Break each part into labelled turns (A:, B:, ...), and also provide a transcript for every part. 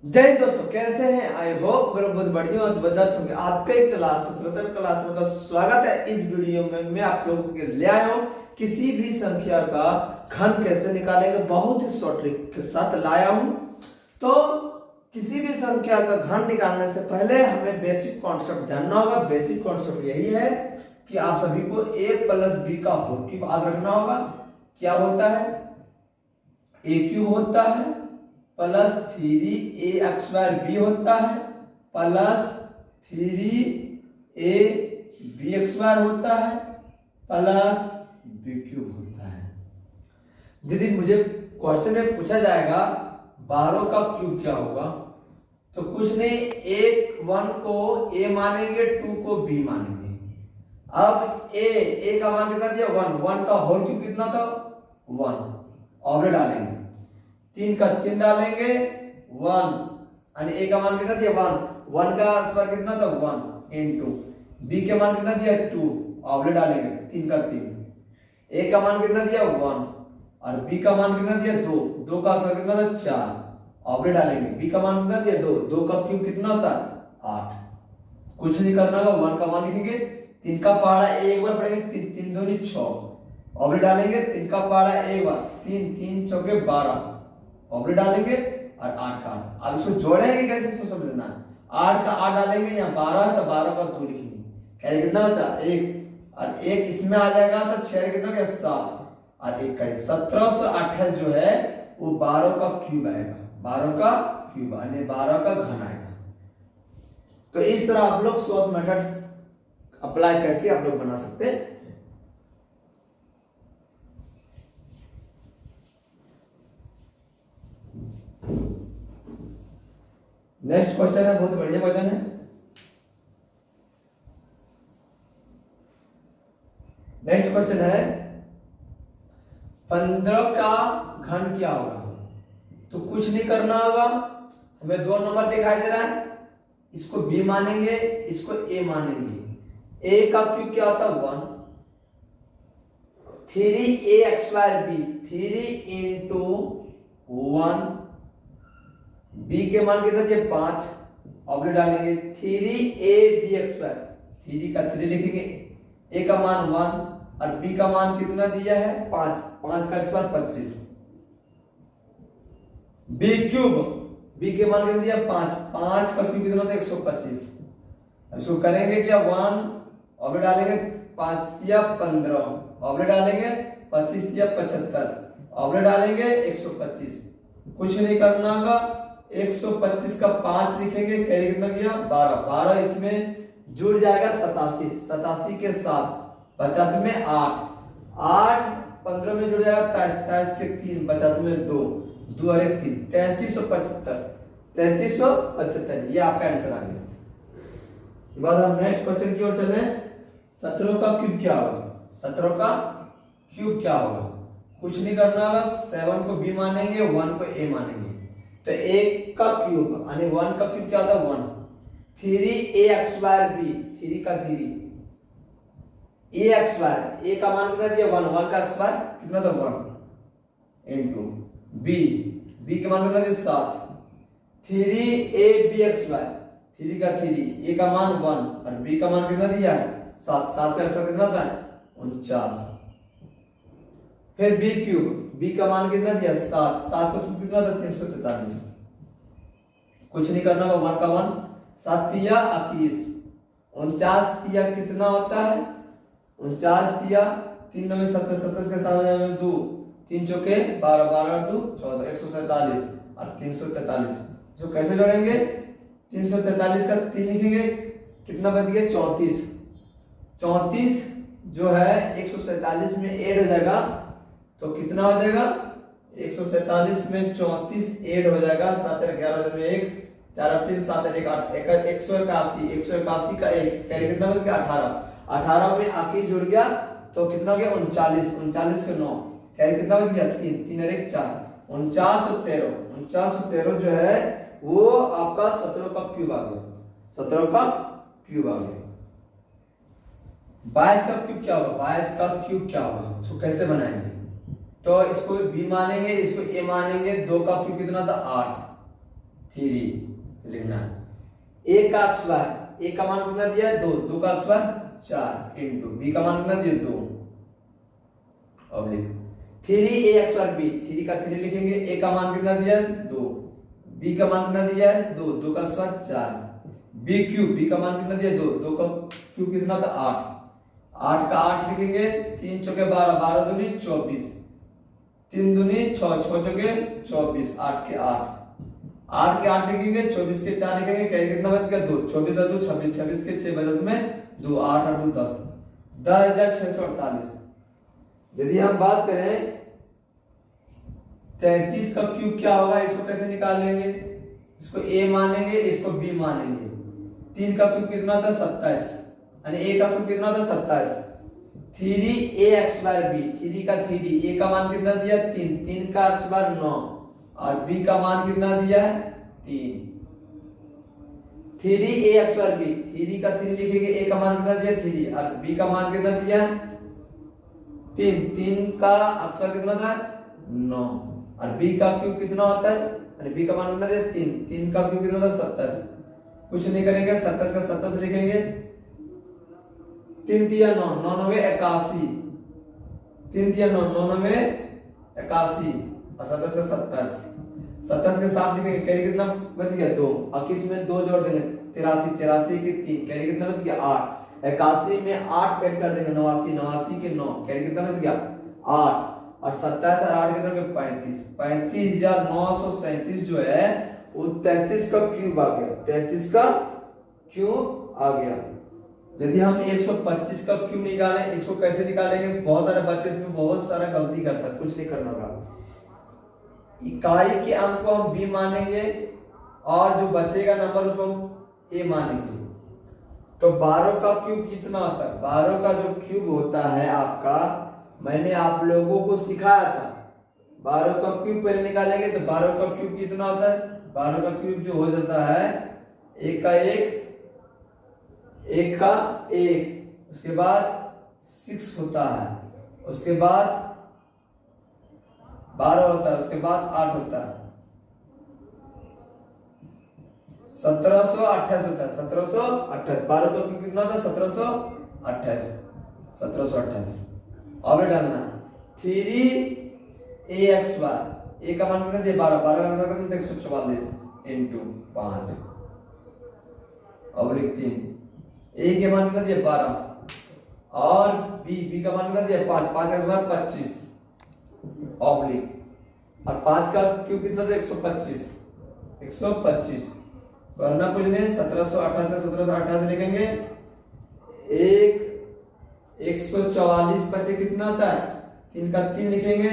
A: जय हिंद दोस्तों, कैसे हैं? आई होप मेरे बहुत बढ़िया और जबरदस्त होंगे। आपके क्लास में का स्वागत है। इस वीडियो में मैं आप लोगों के लिए आया हूं किसी भी संख्या का घन कैसे निकालेंगे, बहुत ही शॉर्ट ट्रिक के साथ लाया हूं। तो किसी भी संख्या का घन निकालने से पहले हमें बेसिक कॉन्सेप्ट जानना होगा। बेसिक कॉन्सेप्ट यही है कि आप सभी को a प्लस बी का होल क्यूब याद रखना होगा। क्या होता है? a क्यूब होता है प्लस 3a² होता है प्लस 3ab² होता है प्लस b³ होता है। यदि मुझे क्वेश्चन में पूछा जाएगा 12 का क्यूब क्या होगा, तो कुछ नहीं, 1 को a मानेंगे, 2 को b मानेंगे। अब a का मान कितना दिया? 1 का होल क्यूब कितना था? 1 और डालेंगे, 3 का 3 डालेंगे 1, यानी a का मान कितना दिया? 1 का स्क्वायर कितना था? 1 इनटू b के मान कितना दिया? 2 और डालेंगे 3 का 3। a का मान कितना दिया? 1 और b का मान कितना दिया? 2 का स्क्वायर कितना था? 4 और डालेंगे, b का मान कितना दिया? 2 का क्यूब कितना होता है? 8। कुछ नहीं करना होगा, 1 का मान लिखेंगे, 3 का पहाड़ा एक बार पढ़ेंगे, 3 दूनी 6 और डालेंगे, 3 का पहाड़ा एक बार, 3 चौके 12 और डालेंगे और 8 का 8। अब इसको जोड़ेंगे कैसे, इसको समझना है। 8 का 8 डालेंगे, यहाँ 12 है तो 12 का 2 लिखेंगे, क्या कितना बचा? 1 और 1 इसमें आ जाएगा तो 6 कितना गया? 7 और 1 का 1728 जो है वो 12 का क्यूब आएगा। 12 का क्यूब यानी 12 का घन आएगा। तो इस तरह आप लोग शॉर्ट मेथड्स अप्लाई करके आप लोग बना सकते हैं। नेक्स्ट क्वेश्चन है, बहुत बढ़िया क्वेश्चन है। नेक्स्ट क्वेश्चन है 15 का घन क्या होगा? तो कुछ नहीं करना होगा, हमें 2 नंबर दिखाई दे रहा है, इसको b मानेंगे, इसको a मानेंगे। a का क्यूब क्या होता है? 1, 3a² 3 इंटू 1, b के मान कितना दिया? 5 और डालेंगे, 3ab², 3 का 3 लिखेंगे, a का मान 1 और b का मान कितना दिया है? 5 का स्क्वायर 25, b के मान कितना दिया? 5 का क्यूब कितना था? 125। अब इसको करेंगे क्या? 1 और डालेंगे, 5 तिया 15 और डालेंगे, 25 तिया 75 और डालेंगे 125। कुछ नहीं करना होगा, 125 का 5 लिखेंगे, कैरी कितना गया? 12 इसमें जुड़ जाएगा 87 के साथ बचा तुम्हें 8 15 में जुड़ जाएगा 23 के 3 बचा तुम्हें 2 और 1 3 3375। ये आपका आंसर आ गया। इसके बाद हम नेक्स्ट क्वेश्चन की ओर चले। 17 का क्यूब क्या होगा? 17 का क्यूब क्या होगा? कुछ नहीं करना होगा, 7 को b मानेंगे, 1 को a मानेंगे। तो 1 का क्यूब यानी 1 का क्यूब क्या होता है? 1, 3a² 3 का 3 a² a का मान कितना दिया? 1 का स्क्वायर कितना था? 1 इनटू b के मान कितना दिया? 7, 3ab² 3 का 3 a का मान 1 और b का मान कितना दिया है? 7 का स्क्वायर कितना था? 49। फिर b³ का मान कितना दिया? 7 का क्यूब कितना था? 343। कुछ नहीं करना होगा, 1 का 1 7 तिया 21, 49 तिया कितना होता है? 49 तिया 3 में 27 के सामने में 2, 3 चौके 12 12 2 14 147 और 343। जो कैसे जोड़ेंगे? 343 का 3 लिखेंगे, कितना बच गया? 34 जो है 147 में ऐड हो जाएगा तो कितना हो जाएगा? 147 में 34 ऐड हो जाएगा, 7 11 में 1 4 3 7 1 8 181 का 1 कैरी कितना बच गया? 18 में 21 जुड़ गया तो कितना हो गया? 39 के 9 कैरी कितना बच गया? 3 और 1 4 49 और 13 जो है वो आपका 17 का क्यूब आ गया। 17 का क्यूब आ गया। 22 का क्यूब क्या होगा? 22 का क्यूब क्या होगा? इसको कैसे बनाएंगे? तो इसको b मानेंगे, इसको a मानेंगे। 2 का क्यूब कितना था? 8। 3 लिखना है। ए का एक्स बार, ए का मान कितना दिया है 2, 2 का एक्स बार 4 इंटू बी का मान कितना दिया 2 ऑब्लिक 3 ए एक्स बार बी, 3 का 3 लिखेंगे, ए का मान कितना दिया है 2, बी का मान कितना दिया है 2, 2 का एक्स बार 4, बी क्यूब, बी का मान कितना दिया 2, 2 का क्यूब कितना था 8, 8 का 8 लिखेंगे, 3 चौके 12, 12 दूनी 24, 3 दूनी 6, 6 चौके 24, 8 के 8, 8 के 8 लिखेंगे, 24 के 4 लिखेंगे, कैरी कितना बच गया 2, 24 और 2 26, 26 के 6 बचत में 2, 8 और 2 10, 10,648। यदि हम बात करें 33 का क्यूब क्या होगा, इसको कैसे निकालेंगे, इसको a मानेंगे, इसको b मानेंगे। 3 का क्यूब कितना था 27, यानी a का क्यूब कितना था 27, 3ax बार b, 3 का 3, a का मान कितना दिया 3, 3 का x बार 9 और b का मान कितना दिया 3, 3ax बार b, 3 का 3 लिखेंगे, a का मान कितना दिया 3 और b का मान कितना दिया 3, 3 का x बार कितना था 9 और b का क्यूब कितना होता है, यानी b का मान कितना दिया 3, 3 का क्यूब कितना होता है 27, कुछ नहीं करेंगे, 27 का 27 लिखेंगे, 3 तिया 9, 9 9 81, 3 तिया 9, 9 9 81 और 27 का 27, 27 के 7 लिखेंगे, कैरी कितना बच गया 2, 21 में 2 जोड़ देंगे 83, 83 के 3, कैरी कितना बच गया 8, 81 में 8 ऐड कर देंगे 89, 89 के 9, कैरी कितना बच गया 8 और 27 और 8 कितना 35, 35,937 जो है वो 33 का क्यूब आ गया, 33 का क्यूब आ गया। यदि हम 125 का क्यूब निकालें, इसको कैसे निकालेंगे, बहुत सारे बच्चे इसमें बहुत सारा गलती करता है, कुछ नहीं करना होगा, इकाई के अंक को हम b मानेंगे और जो बचेगा नंबर उसको हम a मानेंगे। तो 12 का क्यूब कितना होता है, 12 का जो क्यूब होता है आपका, मैंने आप लोगों को सिखाया था, 12 का क्यूब पहले निकालेंगे तो 12 का क्यूब कितना होता है, 12 का क्यूब जो हो जाता है 1 का 1, 1 का 1, उसके बाद 6 होता है, उसके बाद 12 होता है, उसके बाद 8 होता है, 1728 होता है, 1728, 12 का क्यूब कितना होता है 1728, 1728। अब डालना 3ax बार, a का मान कितना दिया 12, 12 का मान कितना 144 इंटू 5 ऑब्लिक 3, a के मान कितना दिया 12 और b का मान कितना दिया 5, 5 का मान 25 ऑब्लिक और 5 का क्यूब कितना था 125, 125 करना कुछ नहीं, 1728 से 1728 लिखेंगे, 144 बचे कितना होता है 3 का 3 लिखेंगे,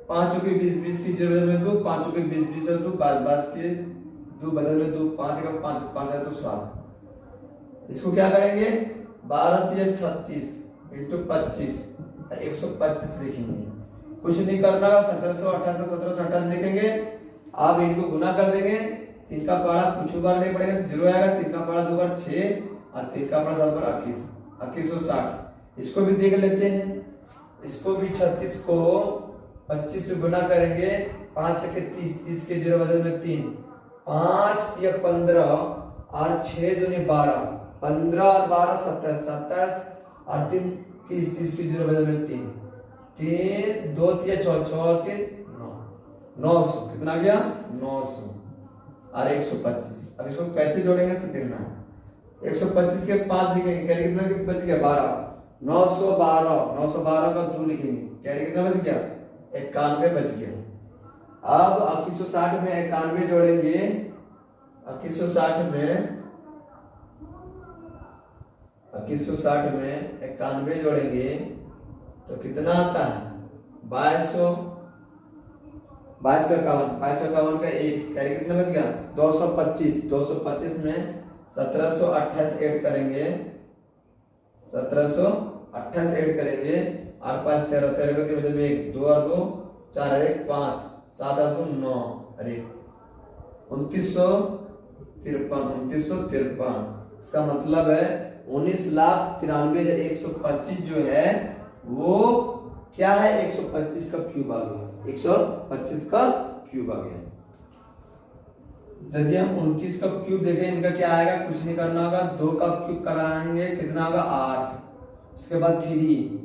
A: 5 के 20, 20 की 0 में 2, 5 के 20, 20 और 2, 5 के 2 बदल में 2, 5 का 5, 5 है तो 7। इसको क्या करेंगे 12 या 36 इंटू 25 125 लिखेंगे, कुछ नहीं करना, 1728 से 1728 लिखेंगे, आप इनको गुना कर देंगे, 3 का पढ़ा कुछ बार नहीं पड़ेगा तो 0 आएगा, 3 का पढ़ा 2 बार 6 और 3 का पढ़ा 7 बार 21, 2160। इसको भी देख लेते हैं, इसको भी 36 को 25 से गुना करेंगे, 5 के 30, 30 के 0 बदल में 3, 5 या 15 और 6 दूनी 12, 15 और 12 27, 27 और 3 30, 30 के 0 बदल में 3, 3 2 या 6, 6 और 3 9, 900 कितना गया 900 और 125। अब इसको कैसे जोड़ेंगे से देखना है, 125 के 5 लिखेंगे, कैरी कितना बच गया 12, 912, 912 का 2 लिखेंगे, कैरी कितना बच गया 91 बच गया। अब 2160 में 91 जोड़ेंगे, 2160 में 91 जोड़ेंगे तो कितना आता है 2251 का 1, कैरी कितना बच गया 225, 225 में 1728 ऐड करेंगे, 1728 ऐड करेंगे, 8 5 13, 13 का 3 में 1, 2 और 2 4 और 1 5, 7 और 2 9, अरे 2953, इसका मतलब है 19,93,125 जो है वो क्या है 125 का क्यूब आ गया, 125 का क्यूब आ गया। यदि हम 29 का क्यूब देखें, इनका क्या आएगा, कुछ नहीं करना होगा, 2 का क्यूब कराएंगे कितना होगा 8, उसके बाद 3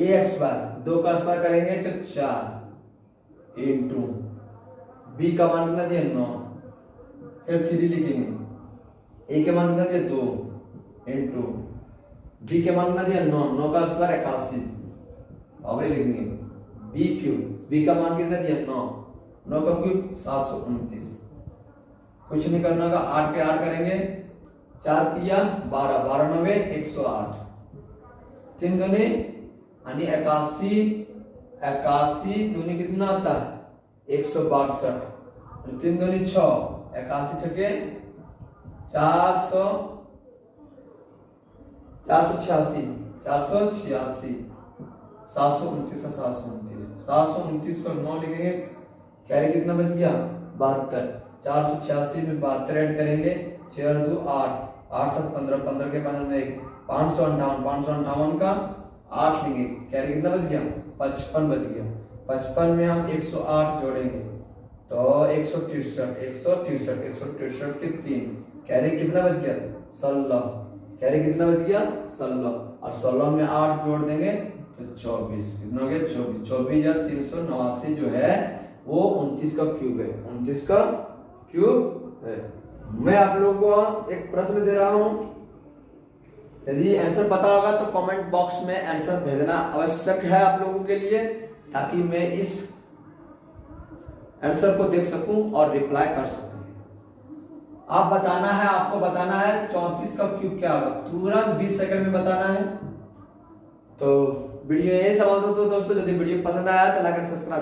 A: ax बार 2 का स्क्वायर करेंगे तो 4 इंटू बी का मान कितना दिया 9, फिर 3 लिखेंगे, ए के मान कितना दिया 2 इंटू बी के मान कितना दिया 9, 9 का स्क्वायर 81, और लिखेंगे बी क्यूब, बी का मान कितना दिया 9, 9 का क्यूब 729, कुछ नहीं करना होगा, 8 पे 8 करेंगे, 4 तिया 12, 12 9 108, 3 दूनी यानी 81, 81 दूनी कितना आता है 162, 3 दूनी 6, 81 छके 400, 486, 486, 729 का 729 को 9 लिखेंगे, कैरी कितना बच गया 72, 486 में 72 ऐड करेंगे, 6 और 2 8, 8 7 15, 15 के 558, 558 का 8 लेंगे, कैरी कितना बच गया 55 बच गया, 55 में हम 108 जोड़ेंगे तो 163 के 3, कैरी कितना बच गया 16, कैरी कितना बच गया 16, और 16 में 8 जोड़ देंगे तो 24, कितना हो गया 24, 24,389 जो है वो 29 का क्यूब है, 29 का क्यूब है। मैं आप लोगों को एक प्रश्न दे रहा हूं, यदि आंसर पता होगा तो कमेंट बॉक्स में आंसर भेजना आवश्यक है आप लोगों के लिए, ताकि मैं इस आंसर को देख सकूं और रिप्लाई कर सकूं। आप बताना है, आपको बताना है 34 का क्यूब क्या होगा, तुरंत 20 सेकंड में बताना है। तो वीडियो ये समाप्त हो तो दोस्तों, यदि वीडियो पसंद आया तो लाइक एंड सब्सक्राइब